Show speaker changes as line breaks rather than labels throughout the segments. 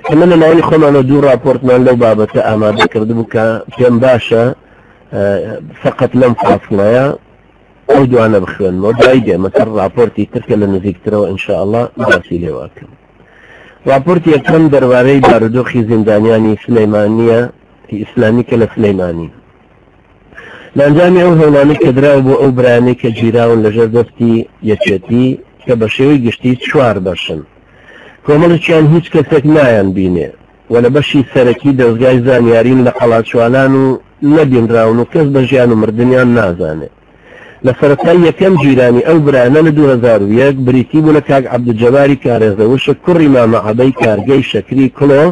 كمان ناوي خمانو دو راپۆرتمان لەو بابەتە ئامادە کردبوو کە پێم باشە فقط لەم فاصلەیە ئەو دوانە بخوێنمەوە دوای دێمەکە راپۆرتی ترکە لە نزیکترەوە ئینشاءالله باسی لێواکەم. راپۆرتی یەکەم دەربارەی بارودۆخی زیندانیانی سلەیمانیە ئیسلامی کە لە سلەیمانی لە ئەنجامی ئەو هەولانەی کە دراوە بۆ ئەو برایانەی کە گیراون لەژێر دەستی یەکێتی کە بە شێوەی گشتی 4 بەشن کۆمەڵێکیان هیچ کەسێک نایان بینێ و لە بەشی سەرەکی دەستگای زانیارین لە قەڵاچوانان و نەبینراون و کەس بە ژیان و مردنیان نازانێت. لە سەرەتای یەکەم جیرانی ئەو برایانە لە 2001 بریتی بوو لە کاک عەبدولجەباری کارێزەوشە کوڕی مامە عەبەی کارگەی شەکری کڵۆ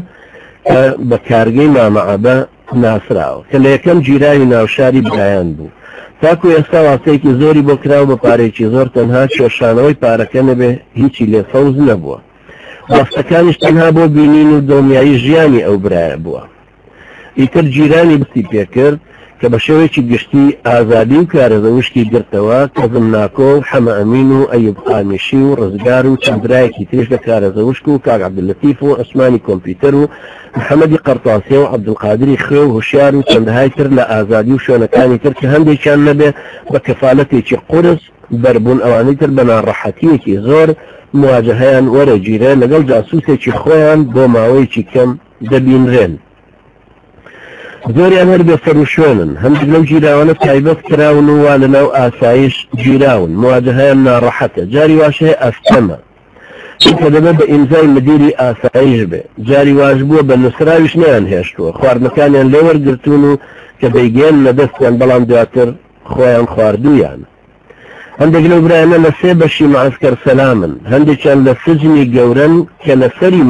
کە بە کارگەی مامە عەبە ناسراوە کە لە یەکەم جیرانی ناوشاری برایان بوو. تاکو ئێستا واسەیەکی زۆری بۆ کراوە بە پارێکی زۆر تەنها کێشانەوەی پارەکە نەبێ هیچی لێ فەوز نەبووە. ڕاستەکانیش تەنها بۆ بینین و دڵنیایی ژیانی ئەو برایە بووە. ئیتر جیرانی بسی پێکرد کە بە شێوەیەکی گشتی ئازادی و کارەزەوشکی گرتەوە کەزم ناکۆ و حەمە ئەمین و ئەیوب قامیشی و ڕزگار و چەندرایەکی تریش لە کارەزەوشک و کاک عەبدولەتیف و عوسمانی کۆمپیوتەر و محەممەدی قەرتاسیە و عەبدولقادری خوێ و هوشیار و چەندەهای تر لە ئازادی و شوێنەکانی تر کە هەندێکیان نەبێ بە کەفالەتێکی قورس بەربوون ئەوانەی تر بە ناڕەحەتیەکی زۆر مواجهەیان وەرەگیرە لەگەڵ جاسووسێکی خۆیان بۆ ماوەیەکی کەم دەبینرێن. زۆریان هەر بێ سەروشوێنن هەندێک لەو جیراوانە تایبەت کراون و وا لەناو ئاسایش گیراون مواجهەیان ناڕەحەتە جاری واش هەیە ئەستەمە کە دەبێت بە ئیمزای مدیری ئاسایش بێ جاری واش بووە بە نووسراویش نەیان هێشتووە خواردنەکانیان لێ وەرگرتوون و کە دەیگەێن لە دەستیان بەڵام دواتر خۆیان خواردویان. هەندێک لەو برایانە لە 3 بەشی معسکەر سەلامن هەندێکیان لە سجنی گەورەن کە لەسەری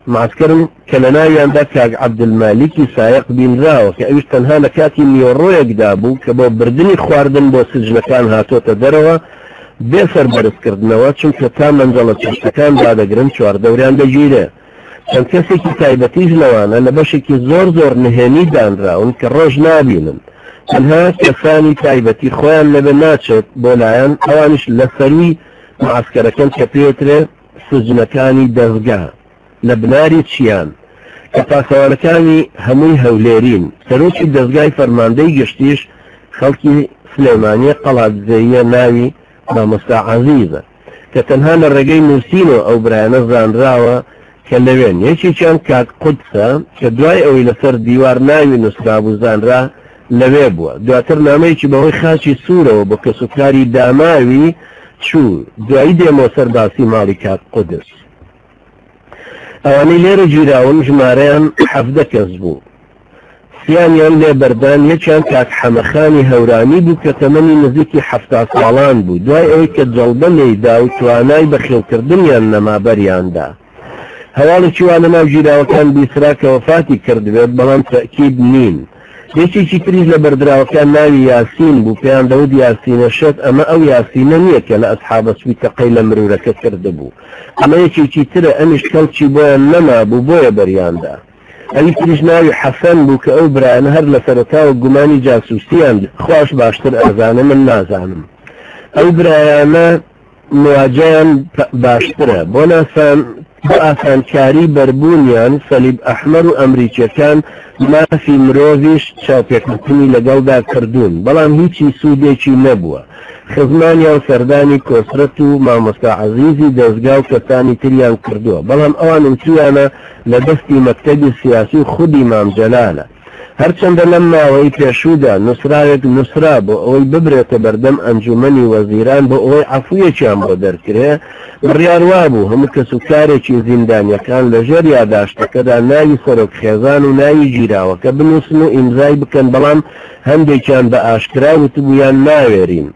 معسکەرم کە لە ناویاندا کاک عەبدولمالیکی سایق بینراوە کە ئەویش تەنها لە کاتی نیۆڕۆیەکدا بوو کە بۆ بردننی خواردن بۆ سجنەکان هاتۆتە دەرەوە بێ سەربەرزکردنەوە چونکە تا مەنجەڵە چەشتەکان دادەگرن چواردەوریان دەگیرێ. چەند کەسێکی تایبەتیش لەوانە لە بەشێکی زۆر نهێنی دانراون کە ڕۆژ نابینن تەنها کەسانی تایبەتی خۆیان لەبێ ناچێت بۆ لایەن ئەوانش لە سەروی معسکەرەکەن کە پێوترێ سجنەکانی دەستگا لە بناری چیان کە پاسەوانەکانی هەمووی هەولێرین. سەرۆکی دەستگای فەرماندەی گشتیش خەڵکی سلێمانیە قەڵاتزەیە ناوی مامۆستا عەزیزە کە تەنها لە ڕێگەی نووسینەوە ئەو برایانە زانراوە کە لەوێن یەکێکیان کاک قودسە کە دوای ئەوەی لەسەر دیوار ناوی نووسرابوو زانرا لەوێ بووە دواتر نامەیەکی بەهۆی خاچی سوورەوە بۆ کەسوکاری داماوی چوو دوایی دێمەوە سەر باسی ماڵی کاک قودس. ئەوانەی لێرە گیراون ژمارەیان 17 کەس بوو. سیانیان لێ بەردان یەکیان کاک حەمەخانی هەورانی بوو کە تەمەنی نزیکی 70 ساڵان بوو دوای ئەوەی کە جەڵبە لێیدا و توانای بەخێوکردنیان نەمابەریاندا. هەواڵێکی وا لە ناو گیراوەکان بیسرا کە وەفاتی کردبێت بەڵام تەکید نین. یەکێکی تریش لە بەردراوەکان ناوی یاسین بوو پێیان دەوت یاسینە شێت ئەمە ئەو یاسینە نییە کە لە ئەسحابە سویتەقەی لە مرورەکە کردبوو ئەمە یەکێکی ترە ئەمیش کەڵکی بۆیان نەمابوو بۆیە بەریاندا. ئەوی تریش ناوی حەسەن بوو کە ئەو برایانە هەر لە سەرەتاوە گومانی جاسووسیان خوش باشتر ئەزانە من نازانم. ئەو برایانە مواجهیان باشترە بۆ ئاسانکاری بەربوونیان سەلیب ئەحمەر و ئەمریکیەکان مافی مرۆڤیش چاوپێکردنی لەگەڵدا کردوون بەڵام هیچی سوودێکی نەبووە. خزمانیان سەردانی کۆسرەت و مامۆستا عەزیزی دەستگا و کەسانی تریان کردووە بەڵام ئەوان وتویانە لە دەستی مەکتەبی سیاسی و خودی مام جەلالە. هەرچەندە لەم ماوەی پێشوودا نووسراوێک نووسرا بۆ ئەوەی ببرێتە بەردەم ئەنجومەنی وەزیران بۆ ئەوەی عەفویەکیان بۆ دەرکرێ بڕیاروا بوو هەموو کەسوکارێکی زیندانیەکان لەژێر یاداشتەکەدا ناوی سەرۆکخێزان و ناوی گیراوەکە بنووسن و ئیمزای بکەن بەڵام هەندێکیان بە ئاشکرا وتبوویان ناوێرین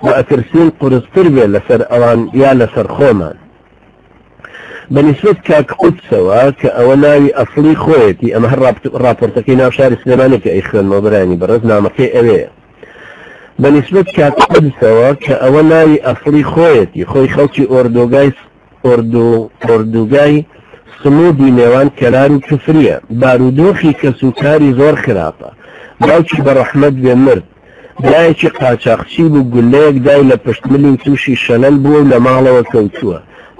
و ئەترسین قورستر بێ لەسەر ئەوان یا لەسەر خۆمان. بەنسبەت کاک قودسەوە کە ئەوە ناوی ئەسڵی خۆیەتی ئەمە هەر راپۆرتەکەی ناو شاری سلێمانی کە ئەی خوێنمەوە بەرانی بەڕێز نامەکەی ئەوەیە. بەنسبەت کاک قودسەوە کە ئەوە ناوی ئەسڵی خۆیەتی خۆی خەڵکی ئۆردوگای سمودی نێوان کەلار و کفریە بارودۆخی کەسوکاری زۆر خراپە باوکی بەڕەحمەت بێ مرد دایەکی قاچاقچی بوو گولەیەک دای لە پشتملی و تووشی شەلەل بووە و لە ماڵەوە کەوتووە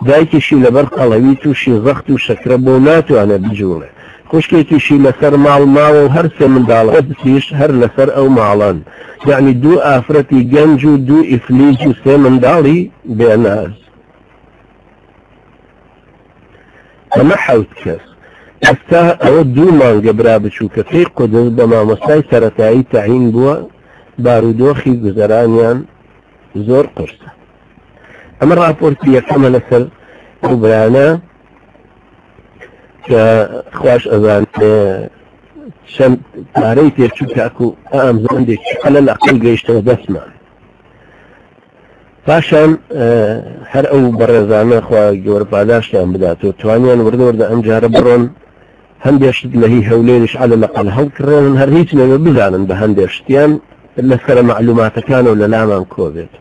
دایکیشی لەبەر قەڵەوی تووشی زەخت و شەکرە بۆ ناتوانە بجوڵێ خوشکێکیشی لەسەر ماڵ ماوە و هەر سێ منداڵە بسیش هەر لەسەر ئەو ماڵان یعنی دوو ئافرەتی گەنج و دوو ئیفلیج و سێ منداڵی بێناز ئەمە حەوت کەس ئەستا ئەوە دوو مانگە برا بچووکەکەی قودس بە مامۆستای سەرەتایی تەعین بووە بارودۆخی گوزەرانیان زۆر قورسە ئەمە راپۆرتی یەکەمە لەسەر ئەو برانە کە خوش ئەزان چەند پارەی تێچوو تاکو ئەم زەندێکی قەلە لەقل گەیشتەوە دەستمان پاشان هەر ئەو بەڕێزانە خوا گەورە پاداشتیان بداتەوە توانیان وردە ئەم جارە بڕۆن هەندێشت لە هی هەولێریش على لەقل هەڵکڕێن هەر هیچ نەوە بزانن بە هەندێشتیان لەسەر معلوماتەکانە و لە لامان کۆبێت